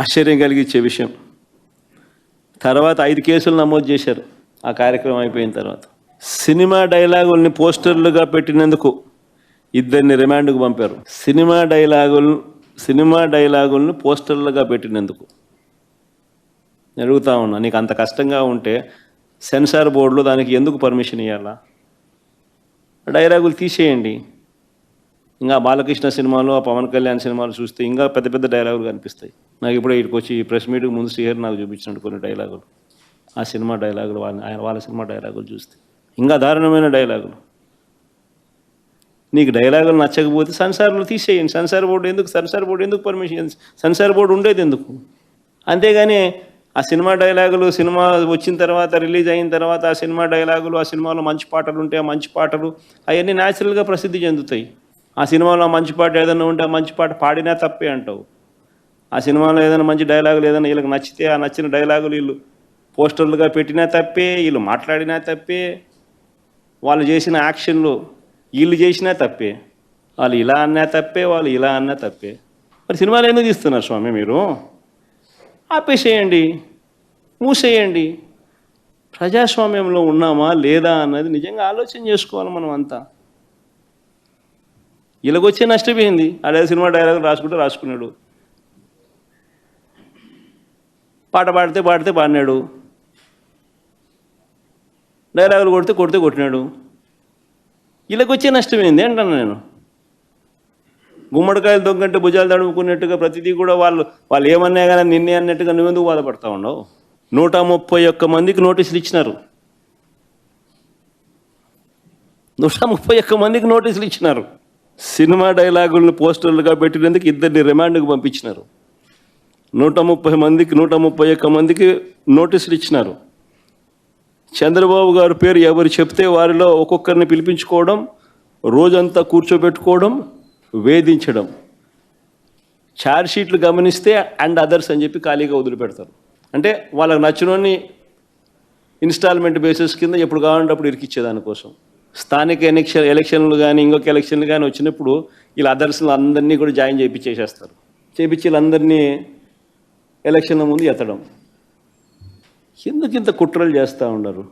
ఆశ్చర్యం కలిగించే విషయం. తర్వాత 5 కేసులు నమోదు చేశారు ఆ కార్యక్రమం అయిపోయిన తర్వాత. సినిమా డైలాగుల్ని పోస్టర్లుగా పెట్టినందుకు 2 రిమాండ్కు పంపారు. సినిమా డైలాగులను పోస్టర్లుగా పెట్టినందుకు. అడుగుతా ఉన్నా, నీకు అంత కష్టంగా ఉంటే సెన్సార్ బోర్డులో దానికి ఎందుకు పర్మిషన్ ఇవ్వాలా? డైలాగులు తీసేయండి. ఇంకా బాలకృష్ణ సినిమాలు, ఆ పవన్ కళ్యాణ్ సినిమాలు చూస్తే ఇంకా పెద్ద పెద్ద డైలాగులు కనిపిస్తాయి. నాకు ఇప్పుడే ఇక్కడికి వచ్చి ప్రెస్ మీట్కి ముందు శ్రీహరి నాకు చూపించినట్టు కొన్ని డైలాగులు, ఆ సినిమా డైలాగులు, వాళ్ళ సినిమా డైలాగులు చూస్తే ఇంకా దారుణమైన డైలాగులు. నీకు డైలాగులు నచ్చకపోతే సెన్సార్లు తీసేయండి. సెన్సార్ బోర్డు ఎందుకు పర్మిషన్? సెన్సార్ బోర్డు ఉండేది ఎందుకు? అంతేగాని ఆ సినిమా డైలాగులు, సినిమా వచ్చిన తర్వాత, రిలీజ్ అయిన తర్వాత ఆ సినిమా డైలాగులు, ఆ సినిమాలో మంచి పాటలు ఉంటే ఆ మంచి పాటలు అవన్నీ న్యాచురల్గా ప్రసిద్ధి చెందుతాయి. ఆ సినిమాలో మంచి పాట ఏదైనా ఉంటే ఆ మంచి పాట పాడినా తప్పే అంటావు. ఆ సినిమాలో ఏదైనా మంచి డైలాగులు ఏదైనా వీళ్ళకి నచ్చితే ఆ నచ్చిన డైలాగులు వీళ్ళు పోస్టర్లుగా పెట్టినా తప్పే, వీళ్ళు మాట్లాడినా తప్పే, వాళ్ళు చేసిన యాక్షన్లు వీళ్ళు చేసినా తప్పే, వాళ్ళు ఇలా అన్నా తప్పే, వాళ్ళు ఇలా అన్నా తప్పే. మరి సినిమాలు ఎందుకు తీస్తున్నారు స్వామి మీరు? ఆపేసేయండి, మూసేయండి. ప్రజాస్వామ్యంలో ఉన్నామా లేదా అన్నది నిజంగా ఆలోచన చేసుకోవాలి మనం అంతా. ఇలాగొచ్చే నష్టపోయింది. అదే సినిమా డైలాగులు రాసుకున్నాడు, పాట పాడితే పాడినాడు, డైలాగులు కొట్టినాడు. ఇలాగొచ్చే నష్టమైంది అంటాను నేను. గుమ్మడికాయలు దొంగంటే భుజాలు తడుముకున్నట్టుగా ప్రతిదీ కూడా వాళ్ళు ఏమన్నా కానీ నిన్నే అన్నట్టుగా నువ్వెందుకు బాధపడతా ఉండవు? 131 మందికి నోటీసులు ఇచ్చినారు. 131 మందికి నోటీసులు ఇచ్చినారు. సినిమా డైలాగులను పోస్టర్లుగా పెట్టినందుకు 2 రిమాండ్కు పంపించినారు. 131 మందికి నోటీసులు ఇచ్చినారు. చంద్రబాబు గారి పేరు ఎవరు చెప్తే వారిలో ఒక్కొక్కరిని పిలిపించుకోవడం, రోజంతా కూర్చోబెట్టుకోవడం, వేధించడం. ఛార్జ్షీట్లు గమనిస్తే అండ్ అదర్స్ అని చెప్పి ఖాళీగా వదిలిపెడతారు. అంటే వాళ్ళకి నచ్చినోని ఇన్స్టాల్మెంట్ బేసిస్ కింద ఎప్పుడు కావాలంటే అప్పుడు ఇరికిచ్చేదానికోసం. స్థానిక ఎలక్షన్లు కానీ ఇంకొక ఎలక్షన్లు కానీ వచ్చినప్పుడు వీళ్ళ అదర్స్లు అందరినీ కూడా జాయిన్ చేయించేసేస్తారు. చేయించి వీళ్ళందరినీ ఎలక్షన్ల ముందు ఎత్తడం. ఎందుకు ఇంత కుట్రలు చేస్తూ ఉండరు?